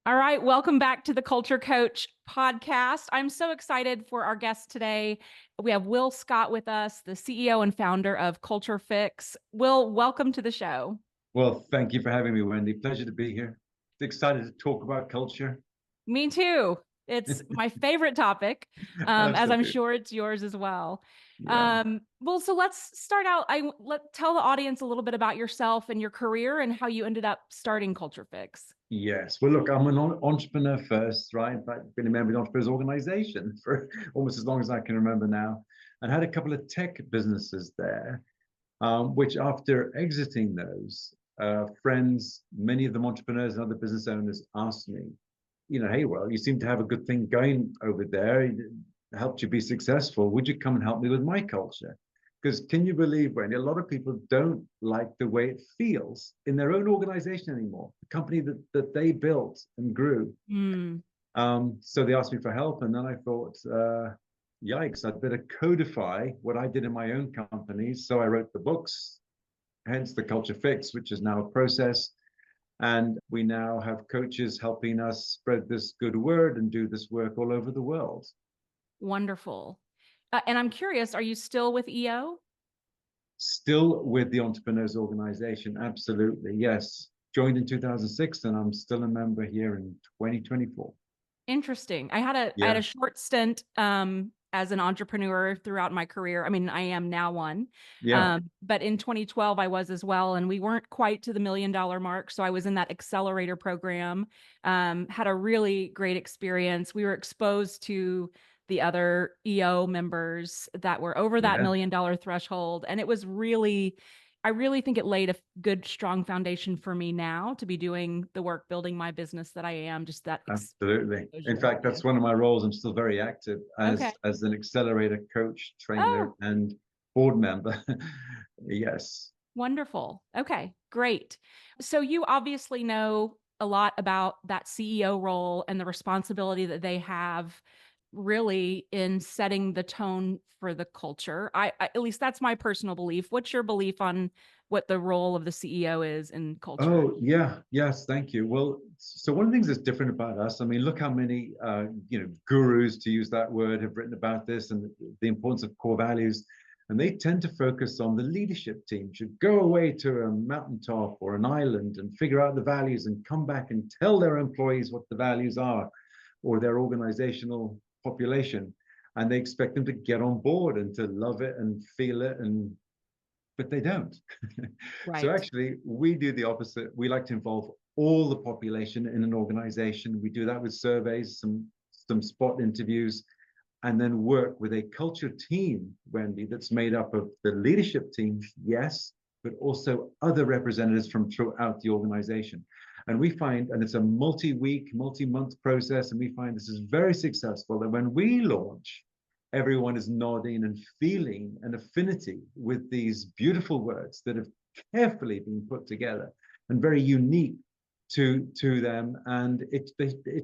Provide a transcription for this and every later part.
All right, welcome back to the Culture Coach podcast. I'm so excited for our guest today. We have Will Scott with us, the CEO and founder of Culture Fix. Will, welcome to the show. Well, thank you for having me, Wendy. Pleasure to be here. Excited to talk about culture. Me too. It's my favorite topic, as I'm Absolutely. sure it's yours as well. Yeah. Well, so let's start out. Tell the audience a little bit about yourself and your career and how you ended up starting Culture Fix. Yes. Well, look, I'm an entrepreneur first, right? I've been a member of the Entrepreneurs Organization for almost as long as I can remember now, and had a couple of tech businesses there, which after exiting those, friends, many of them entrepreneurs and other business owners asked me, hey, well, you seem to have a good thing going over there. It helped you be successful. Would you come and help me with my culture? Because can you believe, Wendy, a lot of people don't like the way it feels in their own organization anymore, the company that they built and grew. Mm, So they asked me for help. And then I thought, yikes, I'd better codify what I did in my own company. So I wrote the books, hence the Culture Fix, which is now a process. And we now have coaches helping us spread this good word and do this work all over the world. wonderful. And I'm curious, are you still with EO? Still with the Entrepreneurs Organization, absolutely, yes. Joined in 2006, and I'm still a member here in 2024. Interesting. I had a Yeah, short stint as an entrepreneur throughout my career. I mean, I am now one. yeah, But in 2012 I was as well, and we weren't quite to the $1 million mark. So I was in that accelerator program. Had a really great experience. We were exposed to the other EO members that were over that yeah, $1 million threshold, and it was really I really think it laid a good, strong foundation for me now to be doing the work, building my business that I am, just that absolutely. In exposure with fact, you. that's one of my roles. I'm still very active Okay. as an accelerator coach, trainer, Oh, and board member. Yes. wonderful. Okay, great. So you obviously know a lot about that CEO role and the responsibility that they have really in setting the tone for the culture. At least that's my personal belief. What's your belief on what the role of the CEO is in culture? Oh, yeah. Yes. Thank you. Well, so one of the things that's different about us, I mean, look how many, gurus, to use that word, have written about this and the importance of core values. And they tend to focus on the leadership team should go away to a mountaintop or an island and figure out the values and come back and tell their employees what the values are or their organizational population. And they expect them to get on board and to love it and feel it, and but they don't. So Right. actually, we do the opposite. We like to involve all the population in an organization. We do that with surveys, some spot interviews, and then work with a culture team, Wendy, that's made up of the leadership team, yes, but also other representatives from throughout the organization. And we find, and it's a multi-week, multi-month process, and we find this is very successful, that when we launch, everyone is nodding and feeling an affinity with these beautiful words that have carefully been put together and very unique to them. And it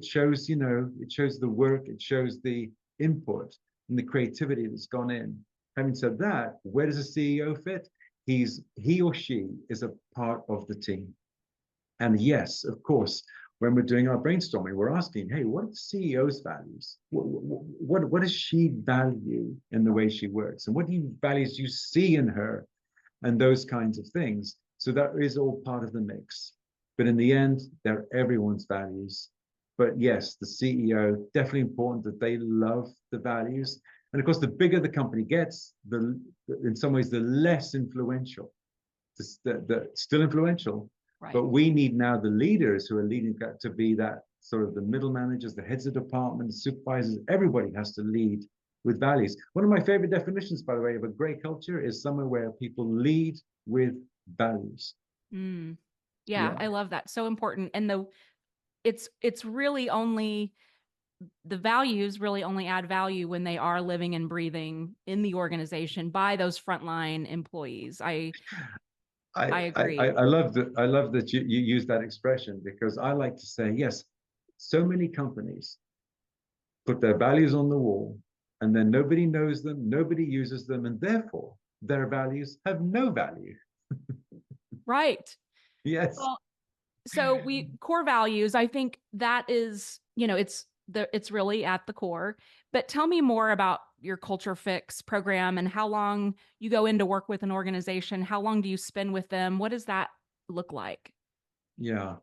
shows, it shows the work, it shows the input and the creativity that's gone in. Having said that, where does a CEO fit? He or she is a part of the team. And yes, of course, when we're doing our brainstorming, we're asking, hey, what are the CEO's values? What does she value in the way she works? And what values do you see in her? And those kinds of things. So that is all part of the mix. But in the end, they're everyone's values. But yes, the CEO, definitely important that they love the values. And of course, the bigger the company gets, in some ways, the less influential. Still influential, Right. but we need now the leaders who are leading that to be that sort of the middle managers, the heads of departments, supervisors. Everybody has to lead with values. One of my favorite definitions, by the way, of a great culture is somewhere where people lead with values. Mm. Yeah, Yeah, I love that. So important. And it's really only the values really only add value when they are living and breathing in the organization by those frontline employees. I agree. I love that you use that expression, because I like to say yes. So many companies put their values on the wall, and then nobody knows them, nobody uses them, and therefore their values have no value. Right. Yes. Well, So we core values, I think that is, it's really at the core. But tell me more about your Culture Fix program and how long you go in to work with an organization. How long do you spend with them? What does that look like? Yeah.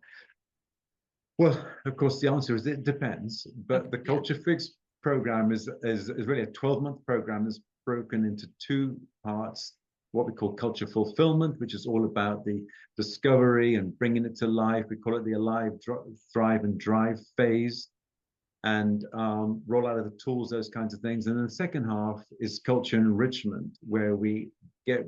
Well, of course, the answer is it depends. Okay. But the Yeah. Culture Fix program is really a 12-month program that's broken into two parts. What we call culture fulfillment, which is all about the discovery and bringing it to life. We call it the alive, thrive, and drive phase, and roll out of the tools, those kinds of things. And then the second half is culture enrichment, where we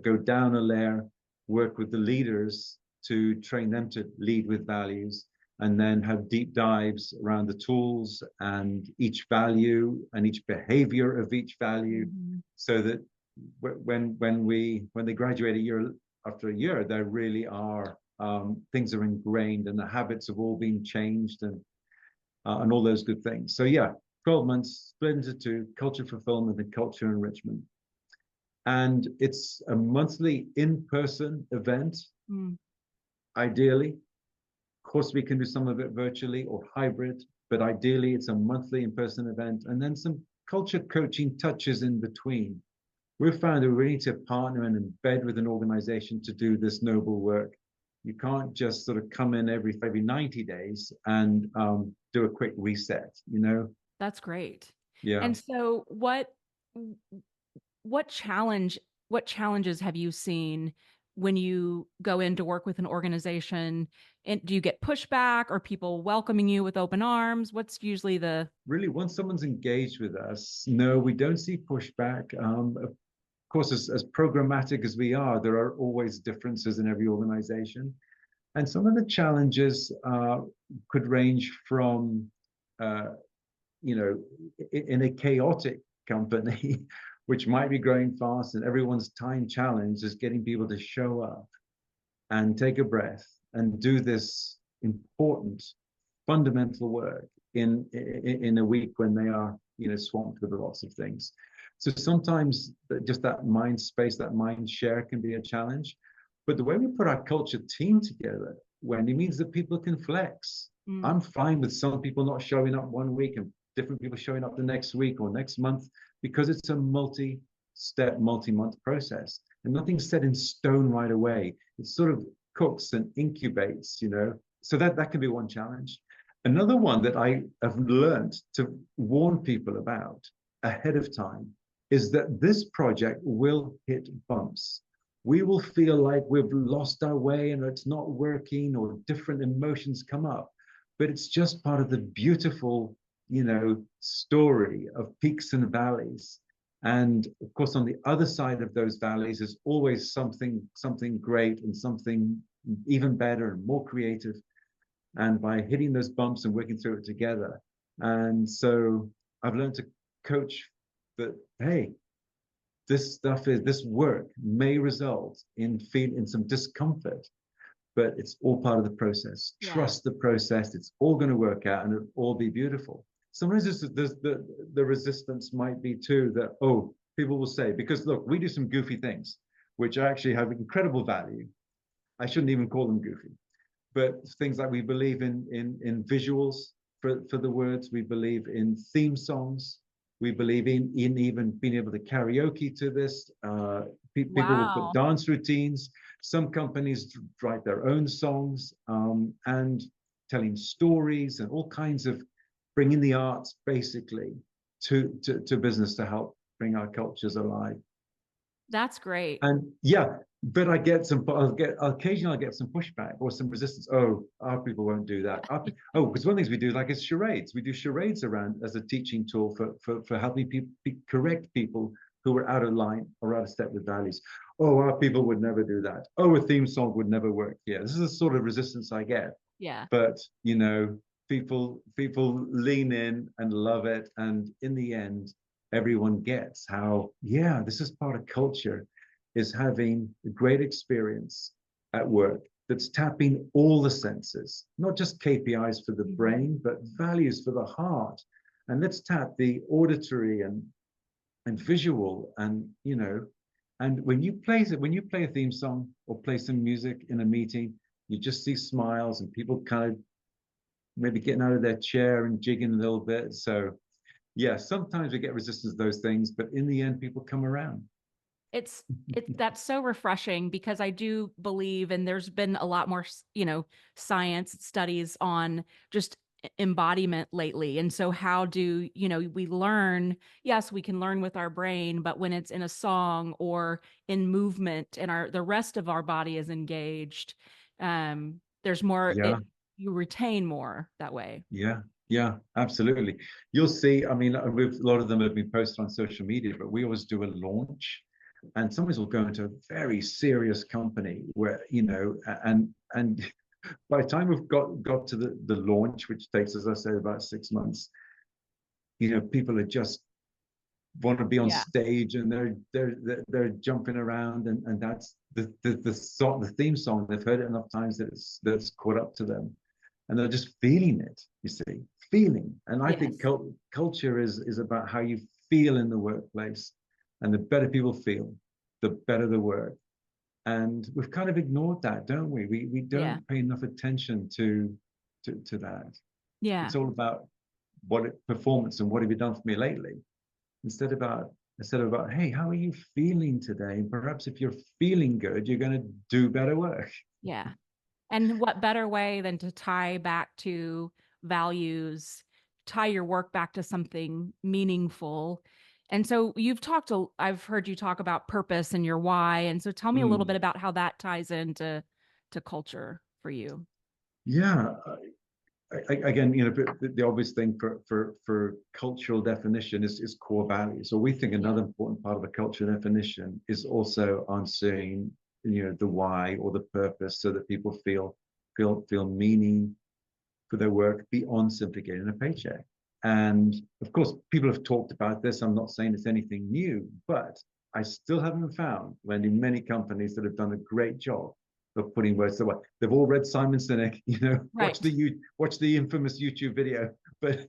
go down a layer, work with the leaders to train them to lead with values, and then have deep dives around the tools and each value and each behavior of each value, Mhm. so that when they graduate a year after a year, there really are things are ingrained and the habits have all been changed, and all those good things. So yeah, 12 months split into two: culture fulfillment and culture enrichment. And it's a monthly in-person event, Mm. ideally. Of course, we can do some of it virtually or hybrid, but ideally it's a monthly in-person event. And then some culture coaching touches in between. We've found that we need to partner and embed with an organization to do this noble work. You can't just sort of come in every 90 days and do a quick reset, you know? That's great. Yeah. And so what challenge what challenges have you seen when you go in to work with an organization? And do you get pushback or people welcoming you with open arms? What's usually the Really, once someone's engaged with us, no, we don't see pushback. Of course, as programmatic as we are, there are always differences in every organization. And some of the challenges could range from, uh, in a chaotic company, which might be growing fast, and everyone's time challenge is getting people to show up and take a breath and do this important, fundamental work in a week when they are, swamped with lots of things. So sometimes just that mind space, that mind share can be a challenge. But the way we put our culture team together, Wendy, means that people can flex. mm, I'm fine with some people not showing up one week and different people showing up the next week or next month, because it's a multi-step, multi-month process. And nothing's set in stone right away. It sort of cooks and incubates, So that can be one challenge. Another one that I have learned to warn people about ahead of time is that this project will hit bumps. We will feel like we've lost our way and it's not working, or different emotions come up. But it's just part of the beautiful, story of peaks and valleys. And of course, on the other side of those valleys is always something great and something even better and more creative. And by hitting those bumps and working through it together. And so I've learned to coach that, hey, this work may result in some discomfort, but it's all part of the process. yeah. Trust the process. It's all going to work out and it'll all be beautiful. Sometimes the resistance might be too that, oh, people will say, because look, we do some goofy things, which actually have incredible value. I shouldn't even call them goofy, but things like we believe in visuals for the words, we believe in theme songs, we believe in even being able to karaoke to this. People will put Wow. dance routines. Some companies write their own songs, and telling stories and all kinds of bringing the arts basically to business to help bring our cultures alive. That's great. And yeah, but occasionally I'll get some pushback or some resistance. Oh, our people won't do that. Oh, because one of the things we do like is charades. We do charades around as a teaching tool for helping people correct people who are out of line or out of step with values. Oh, our people would never do that. Oh, a theme song would never work here. This is the sort of resistance I get. Yeah. But people lean in and love it, and in the end everyone gets how, yeah, this is part of culture, is having a great experience at work that's tapping all the senses, not just KPIs for the Mhm. brain, but values for the heart. And let's tap the auditory and visual, and and when you play a theme song or play some music in a meeting, You just see smiles and people kind of maybe getting out of their chair and jigging a little bit. So yeah, sometimes we get resistance to those things, but in the end, people come around. It's that's so refreshing because I do believe, and there's been a lot more, science studies on just embodiment lately. And so how do, we learn, yes, we can learn with our brain, but when it's in a song or in movement and the rest of our body is engaged, there's more Yeah, it you retain more that way. yeah, yeah, absolutely. You'll see, I mean, with a lot of them have been posted on social media, but we always do a launch. And sometimes we'll go into a very serious company where, and by the time we've got to the launch, which takes, as I say, about 6 months, people are just want to be on Yeah. stage and they're jumping around and that's the theme song. They've heard it enough times that that's caught up to them, and they're just feeling it. You see, feeling. And I think Yes. culture is about how you feel in the workplace, and the better people feel, the better the work. And we've kind of ignored that, don't we? We Yeah. don't pay enough attention to that. Yeah. It's all about performance and what have you done for me lately, instead of about, hey, how are you feeling today? And perhaps if you're feeling good, you're going to do better work. Yeah. And what better way than to tie back to values, tie your work back to something meaningful. And so I've heard you talk about purpose and your why. And so tell me a little Mm. bit about how that ties into culture for you. Yeah. Again, the obvious thing for cultural definition is core values. So we think Yeah. another important part of a cultural definition is also answering, the why or the purpose, so that people feel meaning for their work beyond simply getting a paycheck. And of course, people have talked about this. I'm not saying it's anything new, but I still haven't found many companies that have done a great job of putting words to what they've all read Simon Sinek, Right. watch the infamous YouTube video, but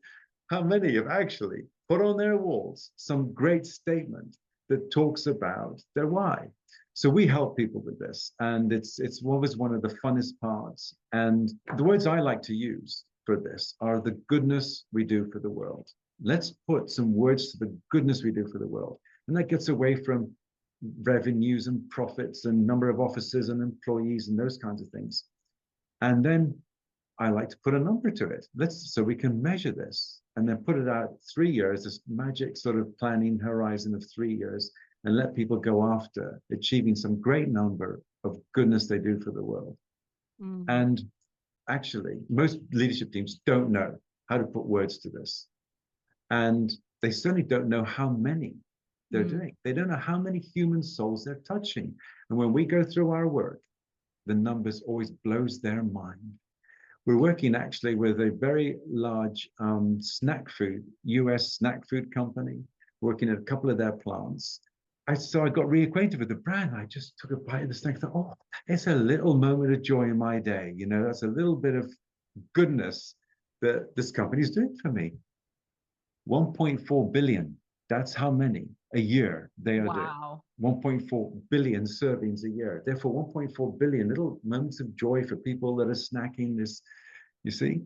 how many have actually put on their walls some great statement that talks about their why? So we help people with this, and it's always one of the funnest parts. And the words I like to use for this are the goodness we do for the world. Let's put some words to the goodness we do for the world, and that gets away from revenues and profits and number of offices and employees and those kinds of things. And then I like to put a number to it. So we can measure this and then put it out 3 years, this magic sort of planning horizon of 3 years, and let people go after achieving some great number of goodness they do for the world. Mm, And actually, most leadership teams don't know how to put words to this. And they certainly don't know how many they're mm, doing. They don't know how many human souls they're touching. And when we go through our work, the numbers always blows their mind. We're working actually with a very large US snack food company, working at a couple of their plants. So I got reacquainted with the brand. I just took a bite of the snack. Thought, oh, it's a little moment of joy in my day. That's a little bit of goodness that this company is doing for me. 1.4 billion. That's how many a year they are doing. wow. 1.4 billion servings a year. Therefore, 1.4 billion little moments of joy for people that are snacking this, you see?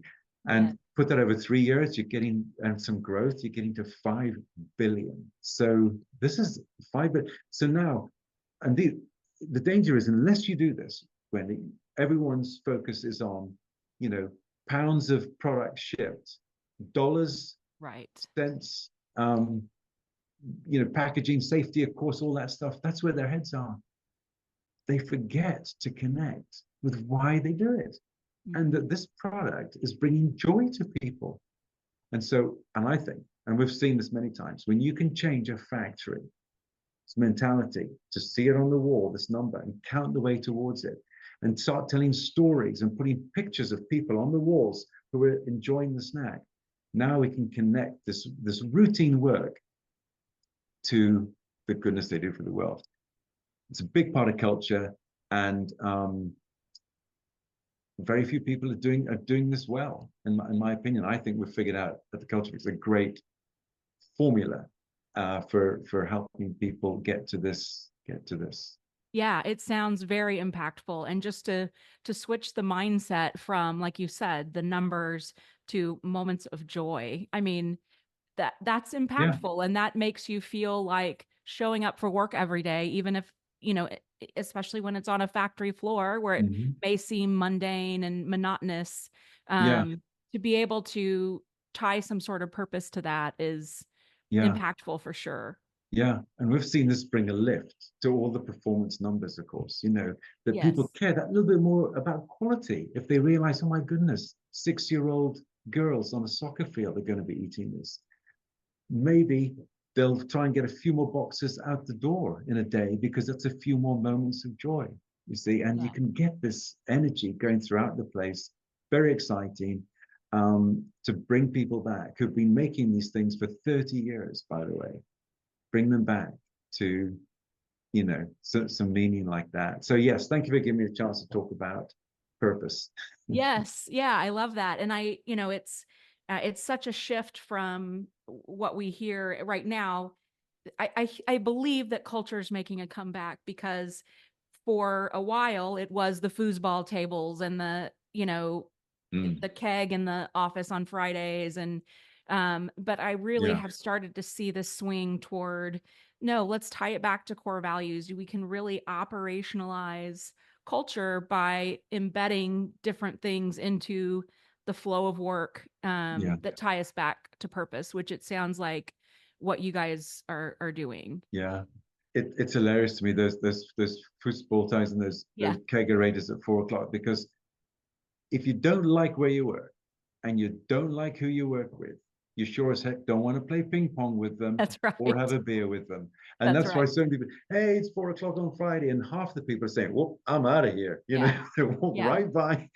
Yeah. And put that over 3 years, you're getting and some growth, you're getting to 5 billion. So this is 5 billion. So now, and the danger is unless you do this, Wendy, everyone's focus is on, pounds of product shipped, dollars, Right. cents, packaging, safety, of course, all that stuff. That's where their heads are. They forget to connect with why they do it, and Mm, that this product is bringing joy to people. And I think, and we've seen this many times, when you can change a factory's mentality to see it on the wall, this number, and count the way towards it, and start telling stories and putting pictures of people on the walls who are enjoying the snack. Now we can connect this routine work to the goodness they do for the world. It's a big part of culture, and very few people are doing this well. In my opinion, I think we've figured out that the culture is a great formula for helping people get to this. Yeah, it sounds very impactful. And just to switch the mindset from, like you said, the numbers to moments of joy. I mean, that's Yeah. impactful, and that makes you feel like showing up for work every day, even if, especially when it's on a factory floor where it Mhm. may seem mundane and monotonous, Yeah. to be able to tie some sort of purpose to that is Yeah. impactful for sure. Yeah, and we've seen this bring a lift to all the performance numbers, of course, that people Yes, care that little bit more about quality if they realize, oh my goodness, 6-year-old girls on a soccer field are going to be eating this. Maybe they'll try and get a few more boxes out the door in a day because that's a few more moments of joy, you see, and you yeah, can get this energy going throughout the place. Very exciting to bring people back who've been making these things for 30 years, by the way, bring them back to some meaning like that. So yes, thank you for giving me a chance to talk about purpose. yes, yeah, I love that. And it's such a shift from what we hear right now. I believe that culture is making a comeback because for a while it was the foosball tables and Mm, the keg in the office on Fridays. And but I really yeah, have started to see this swing toward, no, let's tie it back to core values. We can really operationalize culture by embedding different things into the flow of work, yeah, that tie us back to purpose, which it sounds like what you guys are doing. yeah. It's hilarious to me. Those football ties and Yeah, those kegerators at 4 o'clock, because if you don't like where you work and you don't like who you work with, you sure as heck don't want to play ping pong with them that's or right. have a beer with them. And That's that's why right. so many people, hey, it's 4 o'clock on Friday, and half the people are saying, "Whoop, I'm out of here." Yeah, They walk yeah, right by.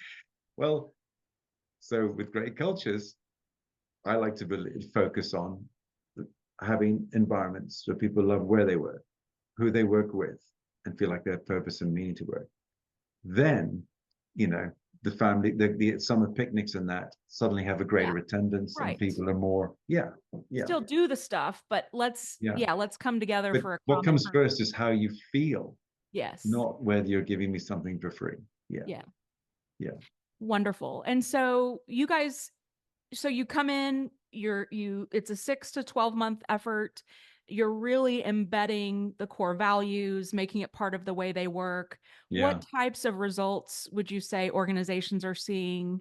Well, so with great cultures, I like to focus on having environments where people love where they work, who they work with, and feel like they have purpose and meaning to work. Then, you know, the family, the summer picnics and that suddenly have a yeah, greater attendance, and right. people are more, yeah, yeah, Still do the stuff, but yeah. let's come together But for a what common comes purpose. first is how you feel, Yes. not whether you're giving me something for free. Yeah, Yeah. yeah, Wonderful. And so you guys, so you come in, it's a 6 to 12 month effort. You're really embedding the core values, making it part of the way they work. yeah. What types of results would you say organizations are seeing,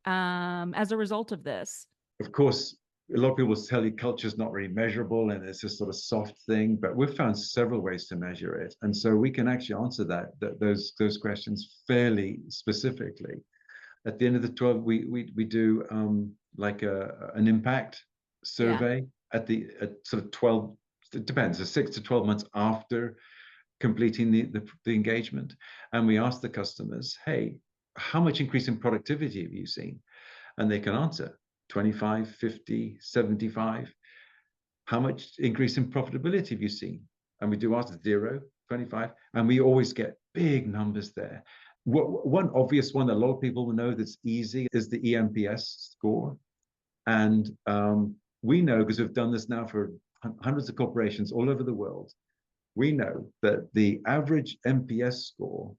as a result of this? Of course, a lot of people tell you culture is not really measurable and it's a sort of soft thing, but we've found several ways to measure it. And so we can actually answer those questions fairly specifically. At the end of the 12, we do like an impact Yeah. survey at sort of 12, it depends, so 6 to 12 months after completing the engagement. And we ask the customers, hey, how much increase in productivity have you seen? And they can answer 25, 50, 75. How much increase in profitability have you seen? And we do ask 0, 25, and we always get big numbers there. One obvious one that a lot of people will know that's easy is the EMPS score. And we know, because we've done this now for hundreds of corporations all over the world, we know that the average MPS score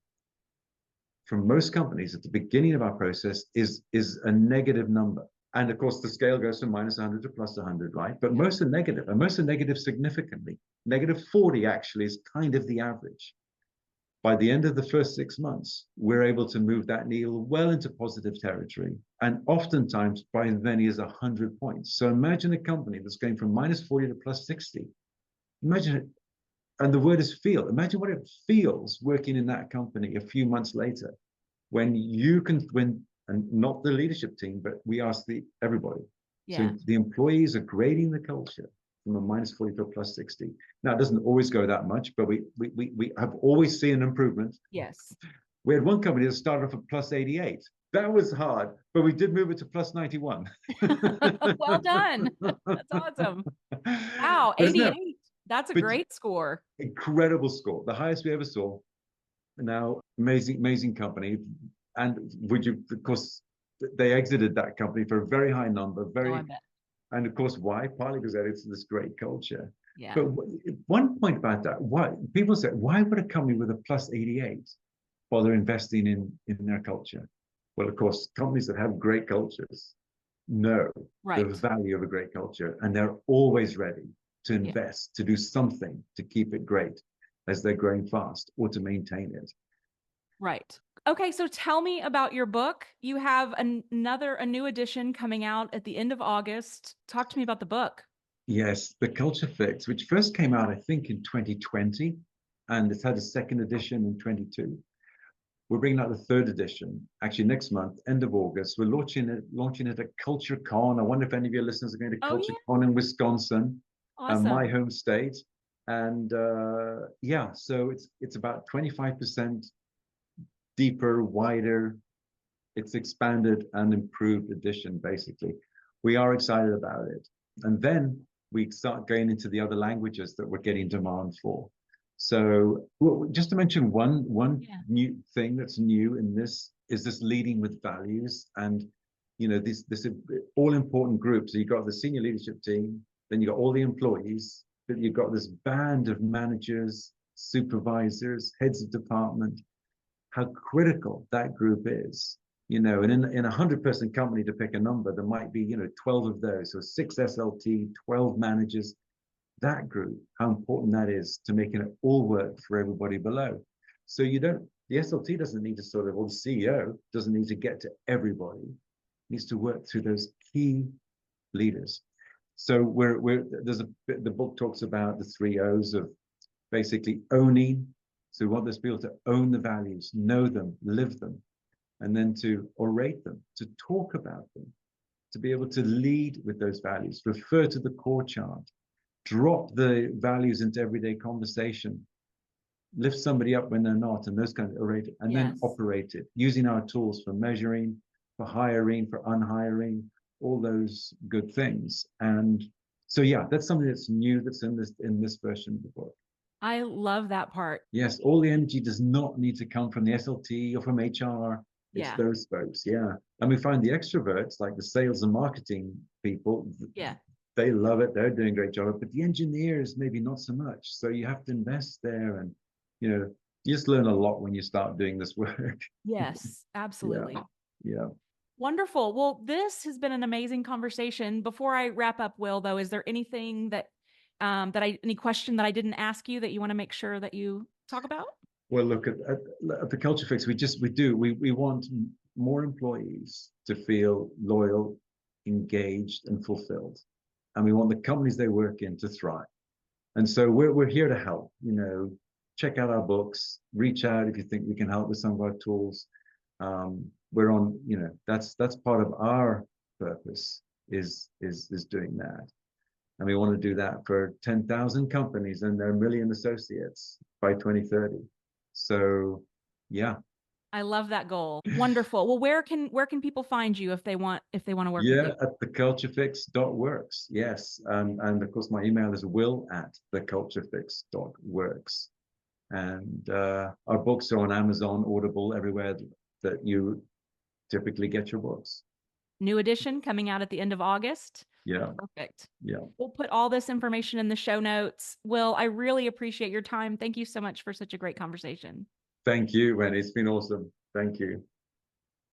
from most companies at the beginning of our process is a negative number. And of course, the scale goes from -100 to +100, right? But Yep. most are negative, and most are negative significantly. -40 actually is kind of the average. By the end of the first 6 months, we're able to move that needle well into positive territory, and oftentimes by as many as 100 points. So imagine a company that's going from -40 to +60. Imagine it, and the word is feel. Imagine what it feels working in that company a few months later when you can, and not the leadership team, but we ask everybody. So Yeah. the employees are grading the culture from a -40 to a +60. Now it doesn't always go that much, but we have always seen an improvement. Yes. We had one company that started off at +88. That was hard, but we did move it to +91. Well done. That's awesome. Wow, But isn't that 88. That's a but great score. incredible score, the highest we ever saw. Now, amazing company. And would you, of course, they exited that company for a very high number, Oh, I very, bet. and of course, why? Partly because it's this great culture. Yeah. But one point about that, why people say, why would a company with a plus 88 bother investing in their culture? Well, of course, companies that have great cultures know the Right. value of a great culture, and they're always ready to Yeah. invest, to do something to keep it great as they're growing fast or to maintain it. Right. Okay, so tell me about your book. You have a new edition coming out at the end of August. Talk to me about the book. Yes, The Culture Fix, which first came out, I think, in 2020, and it's had a second edition in 22. We're bringing out the third edition actually next month, end of August. We're launching it at Culture Con. I wonder if any of your listeners are going to Oh Culture yeah, Con in Wisconsin, my awesome. home state. And yeah, so it's about 25% deeper, wider. It's expanded and improved edition, basically. We are excited about it. And then we start going into the other languages that we're getting demand for. So well, just to mention one Yeah. new thing that's new in this is this leading with values and this all important group. So you've got the senior leadership team, then you've got all the employees, but you've got this band of managers, supervisors, heads of department, how critical that group is. And in a 100-person company, to pick a number, there might be 12 of those, so 6 SLT, 12 managers. That group, how important that is to making it all work for everybody below. So the SLT doesn't need to or the CEO doesn't need to get to everybody. It needs to work through those key leaders. So the book talks about the 3 O's of basically owning. So we want those people to own the values, know them, live them, and then to orate them, to talk about them, to be able to lead with those values, refer to the core chart, drop the values into everyday conversation, lift somebody up when they're not, and those kinds of orate it, and then Yes. operate it using our tools for measuring, for hiring, for unhiring, all those good things. And so yeah, that's something that's new that's in this version of the book. I love that part. Yes, all the energy does not need to come from the SLT or from HR. It's Yeah. those folks, yeah. And we find the extroverts, like the sales and marketing people, Yeah. they love it. They're doing a great job. But the engineers, maybe not so much. So you have to invest there. And, you just learn a lot when you start doing this work. Yes, Yeah, absolutely. yeah. Wonderful. Well, this has been an amazing conversation. Before I wrap up, Will, though, is there anything any question that I didn't ask you that you want to make sure that you talk about? Well, look at the Culture Fix. We want more employees to feel loyal, engaged, and fulfilled, and we want the companies they work in to thrive. And so we're here to help. Check out our books, reach out if you think we can help with some of our tools. We're on. That's part of our purpose is doing that, and we want to do that for 10,000 companies and their million associates by 2030. So, yeah, I love that goal. Wonderful. Well, where can people find you if they want to work with yeah, you? at theculturefix.works. Yes, and of course my email is will@theculturefix.works. And our books are on Amazon, Audible, everywhere that you typically get your books. New edition coming out at the end of August. Yeah, Perfect. yeah. We'll put all this information in the show notes. Will, I really appreciate your time. Thank you so much for such a great conversation. Thank you, Wendy. It's been awesome. Thank you.